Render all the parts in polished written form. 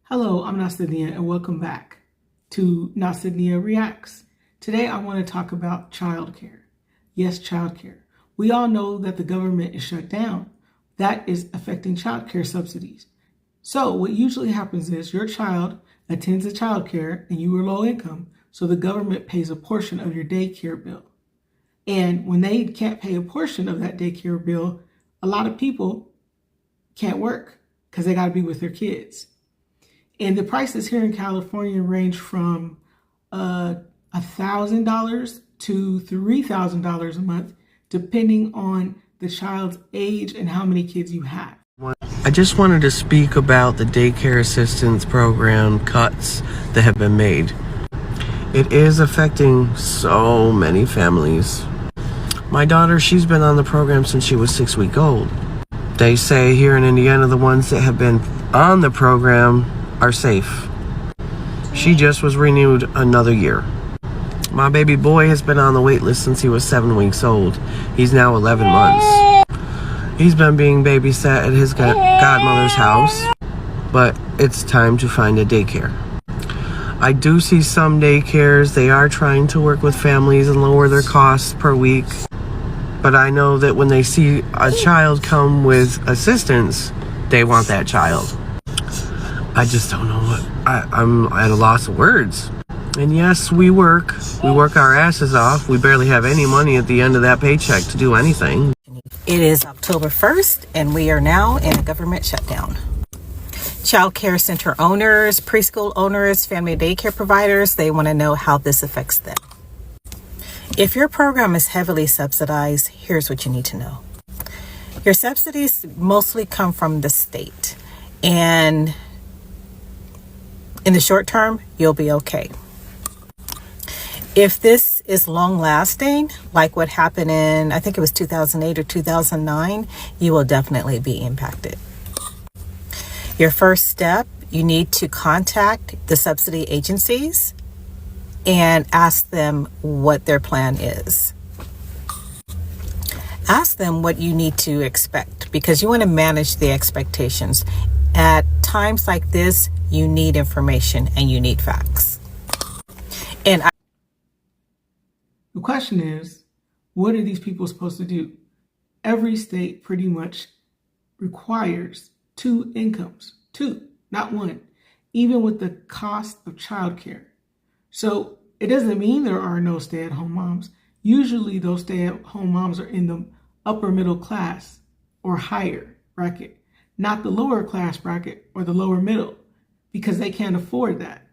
Hello, I'm Nasidia and welcome back to Nasidia Reacts. Today I want to talk about childcare. Yes, childcare. We all know that the government is shut down. That is affecting childcare subsidies. So what usually happens is your child attends a childcare and you are low income, so the government pays a portion of your daycare bill. And when they can't pay a portion of that daycare bill, a lot of people can't work because they got to be with their kids. And the prices here in California range from $1,000 to $3,000 a month, depending on the child's age and how many kids you have. I just wanted to speak about the daycare assistance program cuts that have been made. It is affecting so many families. My daughter, she's been on the program since she was 6 weeks old. They say here in Indiana, the ones that have been on the program are safe. She just was renewed another year. My baby boy has been on the wait list since he was 7 weeks old. He's now 11 months. He's been being babysat at his godmother's house, but it's time to find a daycare. I do see some daycares, they are trying to work with families and lower their costs per week. But I know that when they see a child come with assistance, they want that child. I just don't know what, I'm at a loss of words. And yes, we work our asses off. We barely have any money at the end of that paycheck to do anything. It is October 1st and we are now in a government shutdown. Child care center owners, preschool owners, family daycare providers, they want to know how this affects them. If your program is heavily subsidized, here's what you need to know. Your subsidies mostly come from the state, and in the short term, you'll be okay. If this is long lasting, like what happened in, I think it was 2008 or 2009, you will definitely be impacted. Your first step, you need to contact the subsidy agencies and ask them what their plan is. Ask them what you need to expect, because you want to manage the expectations. At times like this, you need information and you need facts. And the question is, what are these people supposed to do? Every state pretty much requires 2 incomes, 2, not 1, even with the cost of childcare. So it doesn't mean there are no stay-at-home moms. Usually those stay-at-home moms are in the upper middle class or higher bracket, not the lower class bracket or the lower middle, because they can't afford that.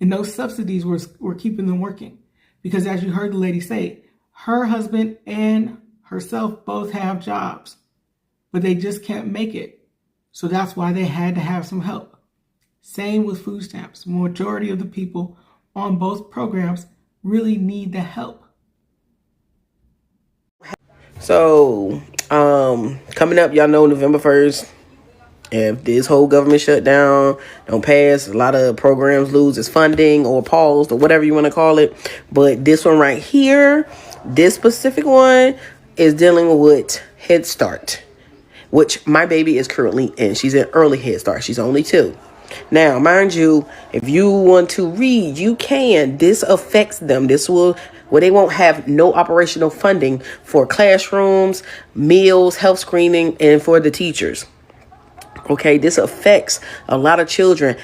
And those subsidies were keeping them working. Because as you heard the lady say, her husband and herself both have jobs, but they just can't make it. So that's why they had to have some help. Same with food stamps. Majority of the people on both programs really need the help. So, coming up, y'all know November 1st, if this whole government shutdown don't pass, a lot of programs lose its funding or paused or whatever you want to call it. But this one right here, this specific one, is dealing with Head Start, which my baby is currently in. She's in early Head Start. She's only 2. Now, mind you, if you want to read, you can. This affects them. This will, where they won't have no operational funding for classrooms, meals, health screening, and for the teachers. Okay, this affects a lot of children,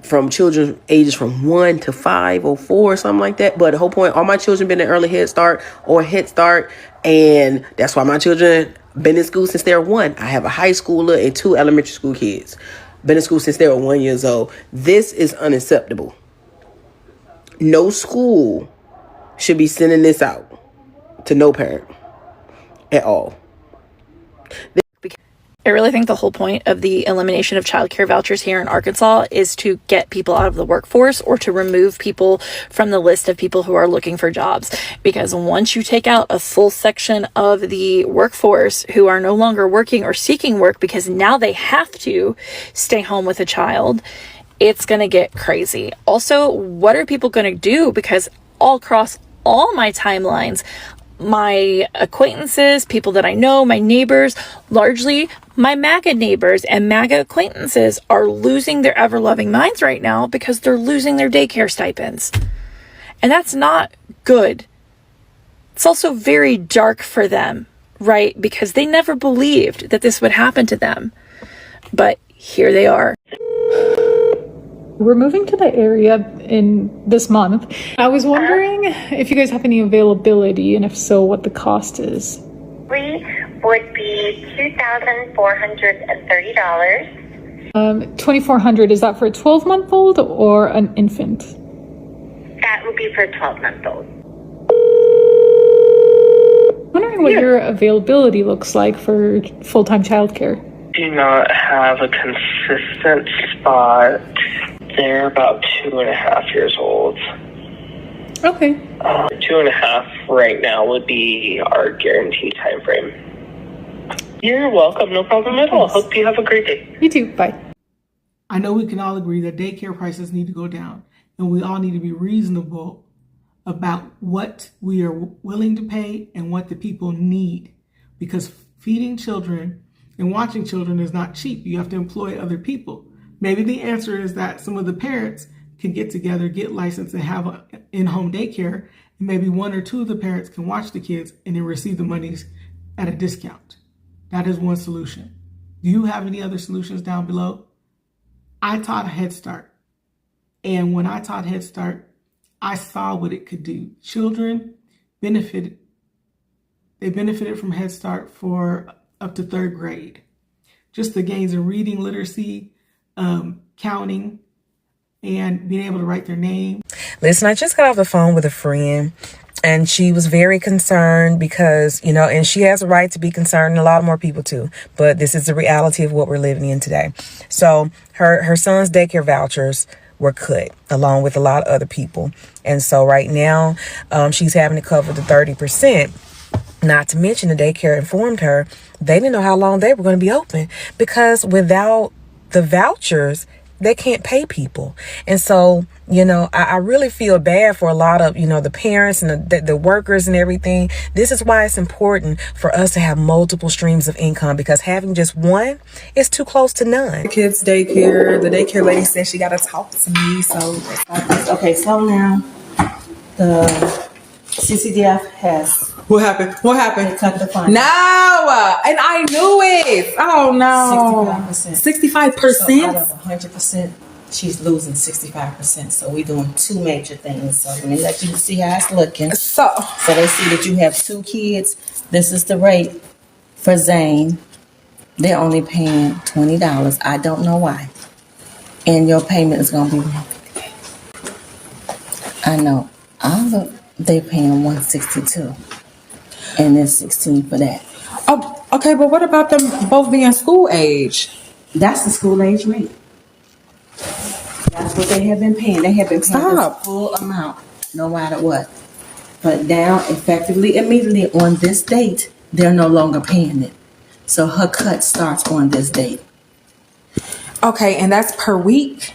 from children ages from 1 to 5 or 4 or something like that. But the whole point, all my children been in early Head Start or Head Start, and that's why my children been in school since they're 1. I have a high schooler and 2 elementary school kids. Been in school since they were 1 year old. This is unacceptable. No school should be sending this out to no parent at all. I really think the whole point of the elimination of childcare vouchers here in Arkansas is to get people out of the workforce, or to remove people from the list of people who are looking for jobs. Because once you take out a full section of the workforce who are no longer working or seeking work because now they have to stay home with a child, it's going to get crazy. Also, what are people going to do? Because all across all my timelines, my acquaintances, people that I know, my neighbors, largely my MAGA neighbors and MAGA acquaintances are losing their ever-loving minds right now because they're losing their daycare stipends. And that's not good. It's also very dark for them, right? Because they never believed that this would happen to them. But here they are. We're moving to the area in this month. I was wondering if you guys have any availability, and if so, what the cost is. We would be $2,430. $2,400, is that for a 12-month-old or an infant? That would be for a 12-month-old. Wondering what your availability looks like for full-time childcare. Do not have a consistent spot. They're about 2.5 years old. Okay. 2.5 right now would be our guaranteed time frame. You're welcome. No problem at all. Hope you have a great day. You too. Bye. I know we can all agree that daycare prices need to go down, and we all need to be reasonable about what we are willing to pay and what the people need, because feeding children and watching children is not cheap. You have to employ other people. Maybe the answer is that some of the parents can get together, get licensed, and have an in-home daycare, and maybe 1 or 2 of the parents can watch the kids and then receive the monies at a discount. That is one solution. Do you have any other solutions down below? I taught Head Start, and when I taught Head Start, I saw what it could do. Children benefited. They benefited from Head Start for up to 3rd grade. Just the gains in reading, literacy, counting, and being able to write their name. Listen, I just got off the phone with a friend, and she was very concerned because, you know, and she has a right to be concerned, and a lot more people too, but this is the reality of what we're living in today. So her son's daycare vouchers were cut along with a lot of other people. And so right now, she's having to cover the 30%. Not to mention the daycare informed her they didn't know how long they were going to be open, because without the vouchers, they can't pay people. And so, you know, I really feel bad for a lot of, you know, the parents and the workers and everything. This is why it's important for us to have multiple streams of income, because having just one is too close to none. Kids daycare, the daycare lady said she got to talk to me. So, okay, so now the CCDF has. What happened? What happened? Cut the fund. No, and I knew it. Oh no, 65%. 65%. So out of 100%, she's losing 65%. So we're doing 2 major things. So let me let you see how it's looking. So they see that you have 2 kids. This is the rate for Zane. They're only paying $20. I don't know why. And your payment is gonna be $150. I know. They're paying $162. And then 16 for that. Oh, okay, but what about them both being school age? That's the school age rate. That's what they have been paying. They have been paying the full amount, no matter what. But now, effectively, immediately on this date, they're no longer paying it. So her cut starts on this date. Okay, and that's per week?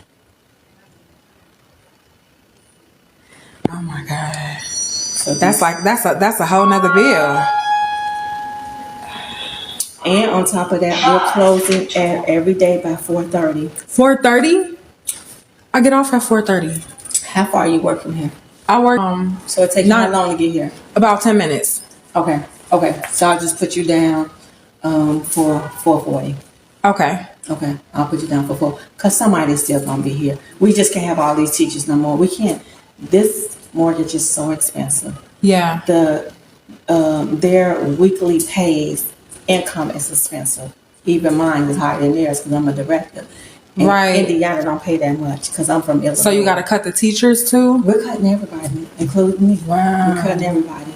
Oh my God. So that's a whole nother bill. And on top of that, we're closing every day by 4:30. 4:30? I get off at 4:30. How far are you working here? I work so it takes you how long to get here? About 10 minutes. Okay. So I'll just put you down for 4:40. Okay. I'll put you down for 4, because somebody's still gonna be here. We just can't have all these teachers no more. We can't. This mortgage is so expensive. Yeah. Their weekly pays income is expensive. Even mine is higher than theirs because I'm a director. And right. Indiana don't pay that much because I'm from Illinois. So you got to cut the teachers too? We're cutting everybody, including me. Wow. We're cutting everybody.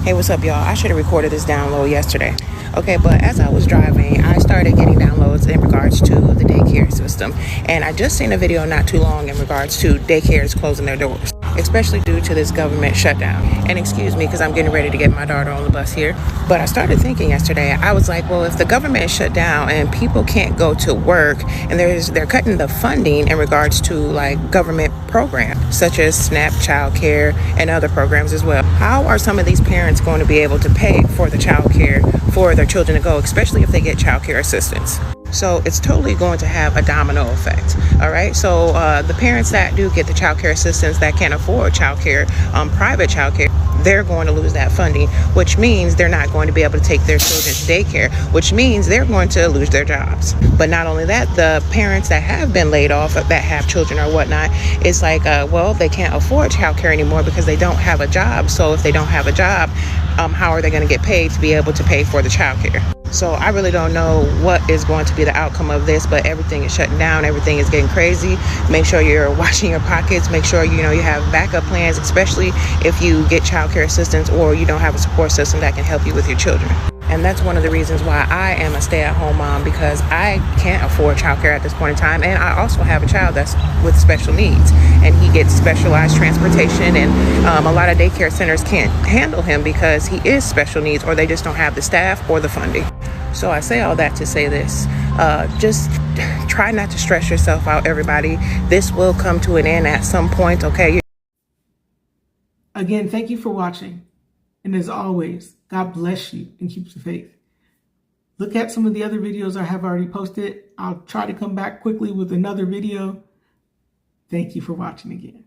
Hey, what's up, y'all? I should have recorded this download yesterday. Okay, but as I was driving, I started getting downloads in regards to the daycare system. And I just seen a video not too long in regards to daycares closing their doors. especially due to this government shutdown. And excuse me, because I'm getting ready to get my daughter on the bus here. But I started thinking yesterday, I was like, well, if the government is shut down and people can't go to work, and they're cutting the funding in regards to like government programs such as SNAP, childcare, and other programs as well, how are some of these parents going to be able to pay for the childcare for their children to go, especially if they get childcare assistance? So it's totally going to have a domino effect. All right. So the parents that do get the childcare assistance that can't afford childcare, private childcare, they're going to lose that funding, which means they're not going to be able to take their children to daycare, which means they're going to lose their jobs. But not only that, the parents that have been laid off, that have children or whatnot, it's like, well, they can't afford childcare anymore because they don't have a job. So if they don't have a job, how are they going to get paid to be able to pay for the childcare? So I really don't know what is going to be the outcome of this, but everything is shutting down. Everything is getting crazy. Make sure you're watching your pockets. Make sure, you have backup plans, especially if you get childcare assistance or you don't have a support system that can help you with your children. And that's one of the reasons why I am a stay-at-home mom, because I can't afford childcare at this point in time. And I also have a child that's with special needs, and he gets specialized transportation, and a lot of daycare centers can't handle him because he is special needs, or they just don't have the staff or the funding. So I say all that to say this, just try not to stress yourself out, everybody. This will come to an end at some point, okay? Again, thank you for watching. And as always, God bless you and keep the faith. Look at some of the other videos I have already posted. I'll try to come back quickly with another video. Thank you for watching again.